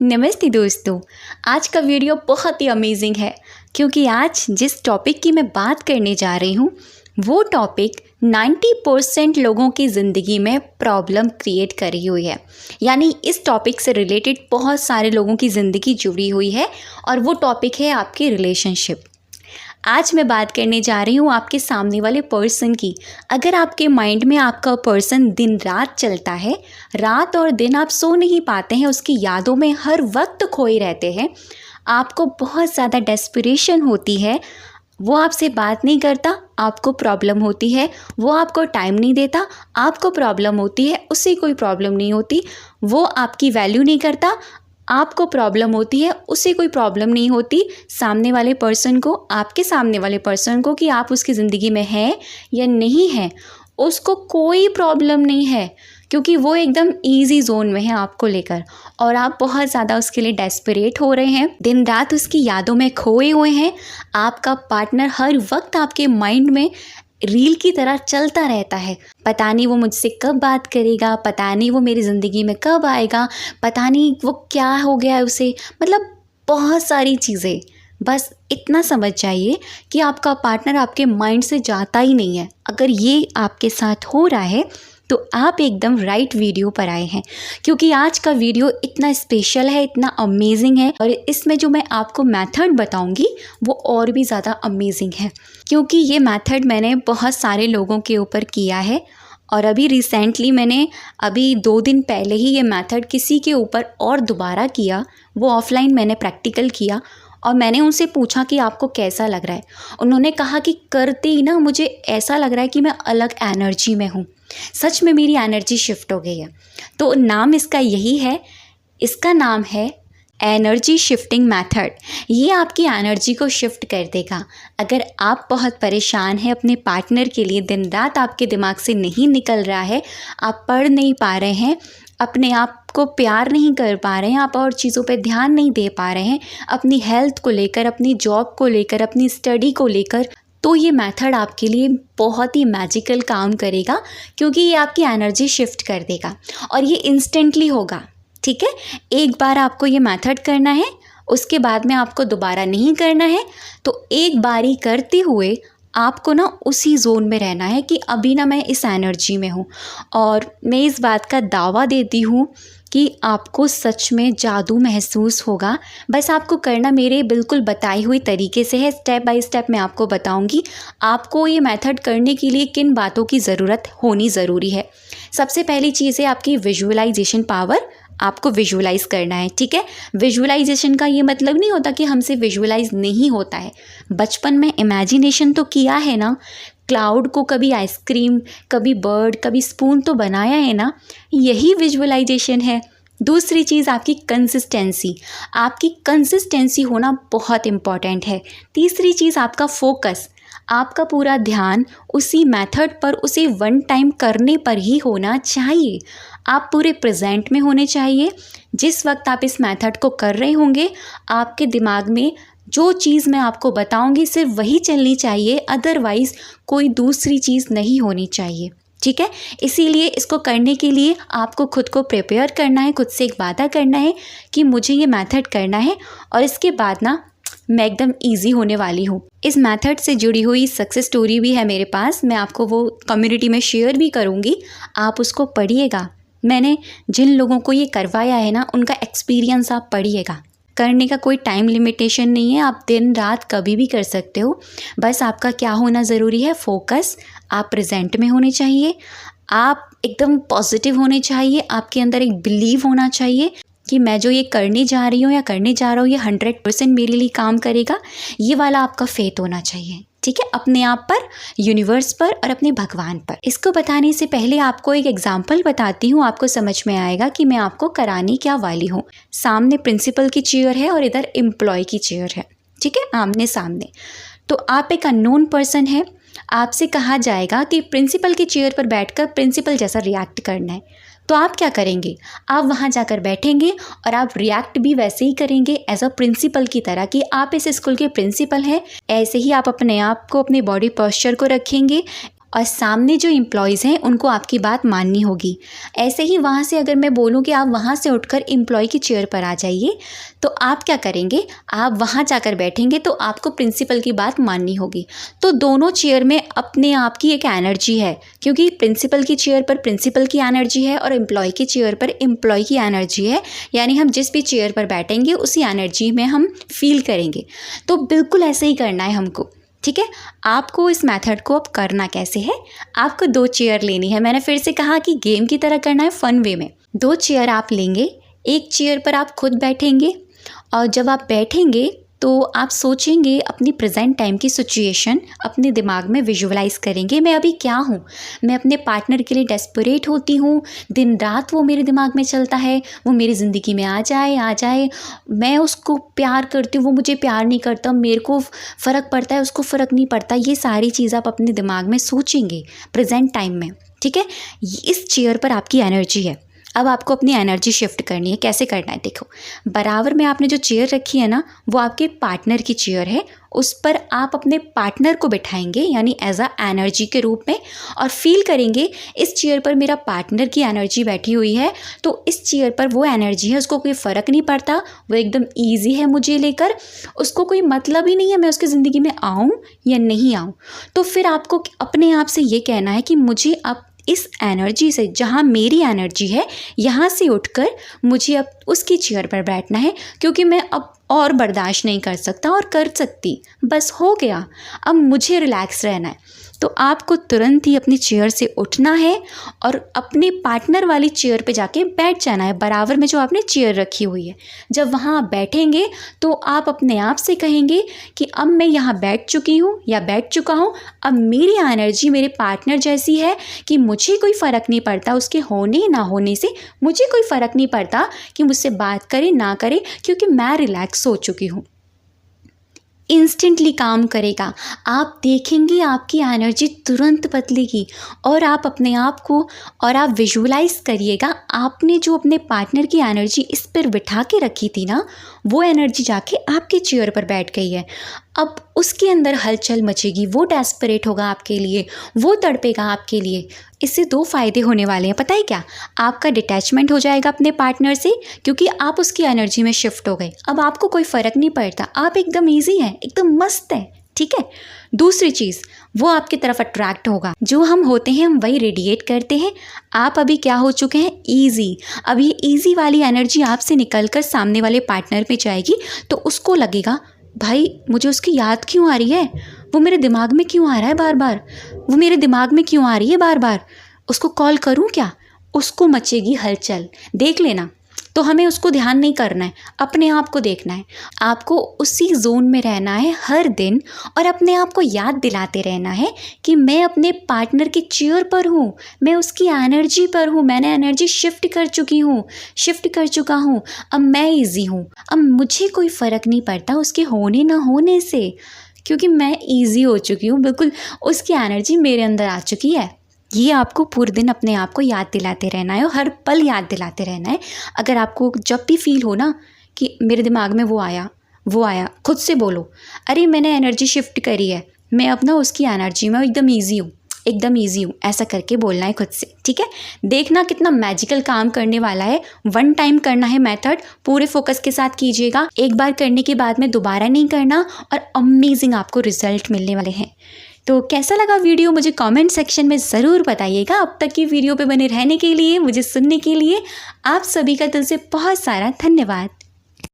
नमस्ते दोस्तों। आज का वीडियो बहुत ही अमेजिंग है क्योंकि आज जिस टॉपिक की मैं बात करने जा रही हूँ वो टॉपिक 90% लोगों की ज़िंदगी में प्रॉब्लम क्रिएट करी हुई है। यानी इस टॉपिक से रिलेटेड बहुत सारे लोगों की ज़िंदगी जुड़ी हुई है और वो टॉपिक है आपकी रिलेशनशिप। आज मैं बात करने जा रही हूँ आपके सामने वाले पर्सन की। अगर आपके माइंड में आपका पर्सन दिन रात चलता है, रात और दिन आप सो नहीं पाते हैं, उसकी यादों में हर वक्त खोए रहते हैं, आपको बहुत ज़्यादा डेस्परेशन होती है, वो आपसे बात नहीं करता, आपको प्रॉब्लम होती है, वो आपको टाइम नहीं देता, आपको प्रॉब्लम होती है, उससे कोई प्रॉब्लम नहीं होती, वो आपकी वैल्यू नहीं करता, आपको प्रॉब्लम होती है, उसे कोई प्रॉब्लम नहीं होती, सामने वाले पर्सन को, आपके सामने वाले पर्सन को कि आप उसकी ज़िंदगी में हैं या नहीं हैं, उसको कोई प्रॉब्लम नहीं है क्योंकि वो एकदम इजी जोन में है आपको लेकर और आप बहुत ज़्यादा उसके लिए डेस्परेट हो रहे हैं, दिन रात उसकी यादों में खोए हुए हैं। आपका पार्टनर हर वक्त आपके माइंड में रील की तरह चलता रहता है। पता नहीं वो मुझसे कब बात करेगा, पता नहीं वो मेरी ज़िंदगी में कब आएगा, पता नहीं वो क्या हो गया है उसे, मतलब बहुत सारी चीज़ें। बस इतना समझ जाइए कि आपका पार्टनर आपके माइंड से जाता ही नहीं है। अगर ये आपके साथ हो रहा है तो आप एकदम राइट वीडियो पर आए हैं क्योंकि आज का वीडियो इतना स्पेशल है, इतना अमेजिंग है और इसमें जो मैं आपको मेथड बताऊंगी वो और भी ज़्यादा अमेजिंग है क्योंकि ये मेथड मैंने बहुत सारे लोगों के ऊपर किया है और अभी रिसेंटली मैंने 2 दिन पहले ही ये मेथड किसी के ऊपर और दोबारा किया। वो ऑफलाइन मैंने प्रैक्टिकल किया और मैंने उनसे पूछा कि आपको कैसा लग रहा है। उन्होंने कहा कि करते ही ना मुझे ऐसा लग रहा है कि मैं अलग एनर्जी में हूँ, सच में मेरी एनर्जी शिफ्ट हो गई है। तो नाम इसका यही है, इसका नाम है एनर्जी शिफ्टिंग मेथड। ये आपकी एनर्जी को शिफ्ट कर देगा। अगर आप बहुत परेशान हैं अपने पार्टनर के लिए, दिन रात आपके दिमाग से नहीं निकल रहा है, आप पढ़ नहीं पा रहे हैं, अपने आप को प्यार नहीं कर पा रहे हैं, आप और चीज़ों पे ध्यान नहीं दे पा रहे हैं, अपनी हेल्थ को लेकर, अपनी जॉब को लेकर, अपनी स्टडी को लेकर, तो ये मेथड आपके लिए बहुत ही मैजिकल काम करेगा क्योंकि ये आपकी एनर्जी शिफ्ट कर देगा और ये इंस्टेंटली होगा। ठीक है, एक बार आपको ये मेथड करना है, उसके बाद में आपको दोबारा नहीं करना है। तो एक बारी करते हुए आपको ना उसी जोन में रहना है कि अभी ना मैं इस एनर्जी में हूँ और मैं इस बात का दावा देती हूँ कि आपको सच में जादू महसूस होगा। बस आपको करना मेरे बिल्कुल बताई हुई तरीके से है, स्टेप बाय स्टेप मैं आपको बताऊंगी आपको ये मेथड करने के लिए किन बातों की ज़रूरत होनी ज़रूरी है। सबसे पहली चीज़ है आपकी विजुअलाइजेशन पावर। आपको विजुअलाइज करना है। ठीक है, विजुअलाइजेशन का ये मतलब नहीं होता कि हमसे विजुअलाइज नहीं होता है। बचपन में इमेजिनेशन तो किया है ना, क्लाउड को कभी आइसक्रीम, कभी बर्ड, कभी स्पून तो बनाया है ना, यही विजुअलाइजेशन है। दूसरी चीज़ आपकी कंसिस्टेंसी। आपकी कंसिस्टेंसी होना बहुत इम्पॉर्टेंट है। तीसरी चीज़ आपका फोकस। आपका पूरा ध्यान उसी मेथड पर, उसे वन टाइम करने पर ही होना चाहिए। आप पूरे प्रेजेंट में होने चाहिए। जिस वक्त आप इस मेथड को कर रहे होंगे आपके दिमाग में जो चीज़ मैं आपको बताऊंगी सिर्फ वही चलनी चाहिए, अदरवाइज़ कोई दूसरी चीज़ नहीं होनी चाहिए। ठीक है, इसीलिए इसको करने के लिए आपको खुद को प्रिपेयर करना है, खुद से एक वादा करना है कि मुझे ये मेथड करना है और इसके बाद ना मैं एकदम इजी होने वाली हूँ। इस मेथड से जुड़ी हुई सक्सेस स्टोरी भी है मेरे पास, मैं आपको वो कम्युनिटी में शेयर भी करूँगी, आप उसको पढ़िएगा। मैंने जिन लोगों को ये करवाया है ना उनका एक्सपीरियंस आप पढ़िएगा। करने का कोई टाइम लिमिटेशन नहीं है, आप दिन रात कभी भी कर सकते हो। बस आपका क्या होना ज़रूरी है, फोकस। आप प्रेजेंट में होने चाहिए, आप एकदम पॉजिटिव होने चाहिए, आपके अंदर एक बिलीव होना चाहिए कि मैं जो ये करने जा रही हूँ या करने जा रहा हूँ ये 100% मेरे लिए काम करेगा। ये वाला आपका फेथ होना चाहिए। ठीक है, अपने आप पर, यूनिवर्स पर और अपने भगवान पर। इसको बताने से पहले आपको एक एग्जाम्पल बताती हूँ, आपको समझ में आएगा कि मैं आपको कराने क्या वाली हूँ। सामने प्रिंसिपल की चेयर है और इधर एम्प्लॉय की चेयर है। ठीक है, आमने सामने। तो आप एक अननोन पर्सन है, आपसे कहा जाएगा कि प्रिंसिपल की चेयर पर बैठकर प्रिंसिपल जैसा रिएक्ट करना है। तो आप क्या करेंगे, आप वहाँ जाकर बैठेंगे और आप रिएक्ट भी वैसे ही करेंगे एज अ प्रिंसिपल की तरह कि आप इस स्कूल के प्रिंसिपल हैं। ऐसे ही आप अपने आप को, अपने बॉडी पोस्चर को रखेंगे और सामने जो एम्प्लॉयज़ हैं उनको आपकी बात माननी होगी। ऐसे ही वहाँ से अगर मैं बोलूँ कि आप वहाँ से उठकर एम्प्लॉय की चेयर पर आ जाइए, तो आप क्या करेंगे, आप वहाँ जाकर बैठेंगे तो आपको प्रिंसिपल की बात माननी होगी। तो दोनों चेयर में अपने आप की एक एनर्जी है, क्योंकि प्रिंसिपल की चेयर पर प्रिंसिपल की एनर्जी है और एम्प्लॉय की चेयर पर एम्प्लॉय की एनर्जी है। यानी हम जिस भी चेयर पर बैठेंगे उसी एनर्जी में हम फील करेंगे। तो बिल्कुल ऐसे ही करना है हमको, ठीक है। आपको इस मेथड को अब करना कैसे है, आपको 2 चेयर लेनी है। मैंने फिर से कहा कि गेम की तरह करना है, फन वे में। 2 चेयर आप लेंगे, एक चेयर पर आप खुद बैठेंगे और जब आप बैठेंगे तो आप सोचेंगे अपनी प्रेजेंट टाइम की सिचुएशन, अपने दिमाग में विजुअलाइज करेंगे, मैं अभी क्या हूँ। मैं अपने पार्टनर के लिए डेस्परेट होती हूँ, दिन रात वो मेरे दिमाग में चलता है, वो मेरी ज़िंदगी में आ जाए, मैं उसको प्यार करती हूँ, वो मुझे प्यार नहीं करता, मेरे को फ़र्क पड़ता है, उसको फ़र्क नहीं पड़ता। ये सारी चीज़ आप अपने दिमाग में सोचेंगे प्रेजेंट टाइम में, ठीक है। इस चेयर पर आपकी एनर्जी है। अब आपको अपनी एनर्जी शिफ्ट करनी है। कैसे करना है, देखो, बराबर में आपने जो चेयर रखी है ना, वो आपके पार्टनर की चेयर है। उस पर आप अपने पार्टनर को बिठाएंगे, यानी एज अ एनर्जी के रूप में, और फील करेंगे इस चेयर पर मेरा पार्टनर की एनर्जी बैठी हुई है, तो इस चेयर पर वो एनर्जी है, उसको कोई फ़र्क नहीं पड़ता, वो एकदम ईजी है मुझे लेकर, उसको कोई मतलब ही नहीं है मैं उसकी ज़िंदगी में आऊँ या नहीं आऊँ। तो फिर आपको अपने आप से ये कहना है कि मुझे अब इस एनर्जी से, जहाँ मेरी एनर्जी है, यहाँ से उठकर मुझे अब उसकी चेयर पर बैठना है, क्योंकि मैं अब और बर्दाश्त नहीं कर सकता और कर सकती, बस हो गया, अब मुझे रिलैक्स रहना है। तो आपको तुरंत ही अपनी चेयर से उठना है और अपने पार्टनर वाली चेयर पे जाके बैठ जाना है, बराबर में जो आपने चेयर रखी हुई है। जब वहाँ आप बैठेंगे तो आप अपने आप से कहेंगे कि अब मैं यहाँ बैठ चुकी हूँ या बैठ चुका हूँ, अब मेरी एनर्जी मेरे पार्टनर जैसी है कि मुझे कोई फ़र्क नहीं पड़ता उसके होने ना होने से, मुझे कोई फ़र्क नहीं पड़ता कि मुझसे बात करे ना करे, क्योंकि मैं रिलैक्स हो चुकी हूँ। इंस्टेंटली काम करेगा। आप देखेंगे आपकी एनर्जी तुरंत बदलेगी और आप अपने आप को, और आप विजुअलाइज करिएगा आपने जो अपने पार्टनर की एनर्जी इस पर बिठा के रखी थी ना, वो एनर्जी जाके आपके चेयर पर बैठ गई है। अब उसके अंदर हलचल मचेगी, वो डेस्परेट होगा आपके लिए, वो तड़पेगा आपके लिए। इससे 2 फ़ायदे होने वाले हैं, पता है क्या? आपका डिटैचमेंट हो जाएगा अपने पार्टनर से, क्योंकि आप उसकी एनर्जी में शिफ्ट हो गए। अब आपको कोई फ़र्क नहीं पड़ता, आप एकदम ईजी हैं, एकदम मस्त हैं, ठीक है। दूसरी चीज़, वो आपकी तरफ अट्रैक्ट होगा। जो हम होते हैं हम वही रेडिएट करते हैं। आप अभी क्या हो चुके हैं, ईजी। अब ये ईजी वाली एनर्जी आपसे निकलकर सामने वाले पार्टनर पे जाएगी, तो उसको लगेगा भाई मुझे उसकी याद क्यों आ रही है, वो मेरे दिमाग में क्यों आ रहा है बार बार, वो मेरे दिमाग में क्यों आ रही है बार बार, उसको कॉल करूं क्या? उसको मचेगी हलचल, देख लेना। तो हमें उसको ध्यान नहीं करना है, अपने आप को देखना है। आपको उसी जोन में रहना है हर दिन और अपने आप को याद दिलाते रहना है कि मैं अपने पार्टनर की चेयर पर हूँ, मैं उसकी एनर्जी पर हूँ, मैंने एनर्जी शिफ्ट कर चुका हूँ, अब मैं ईजी हूँ, अब मुझे कोई फ़र्क नहीं पड़ता उसके होने ना होने से, क्योंकि मैं ईजी हो चुकी हूँ, बिल्कुल उसकी एनर्जी मेरे अंदर आ चुकी है। ये आपको पूरे दिन अपने आप को याद दिलाते रहना है और हर पल याद दिलाते रहना है। अगर आपको जब भी फील हो ना कि मेरे दिमाग में वो आया, खुद से बोलो, अरे मैंने एनर्जी शिफ्ट करी है, मैं अब ना उसकी एनर्जी में एकदम ईजी हूँ, ऐसा करके बोलना है खुद से, ठीक है। देखना कितना मैजिकल काम करने वाला है। 1 टाइम करना है मेथड, पूरे फोकस के साथ कीजिएगा। एक बार करने के बाद में दोबारा नहीं करना और अमेजिंग आपको रिजल्ट मिलने वाले हैं। तो कैसा लगा वीडियो मुझे कमेंट सेक्शन में ज़रूर बताइएगा। अब तक की वीडियो पे बने रहने के लिए, मुझे सुनने के लिए आप सभी का दिल से बहुत सारा धन्यवाद।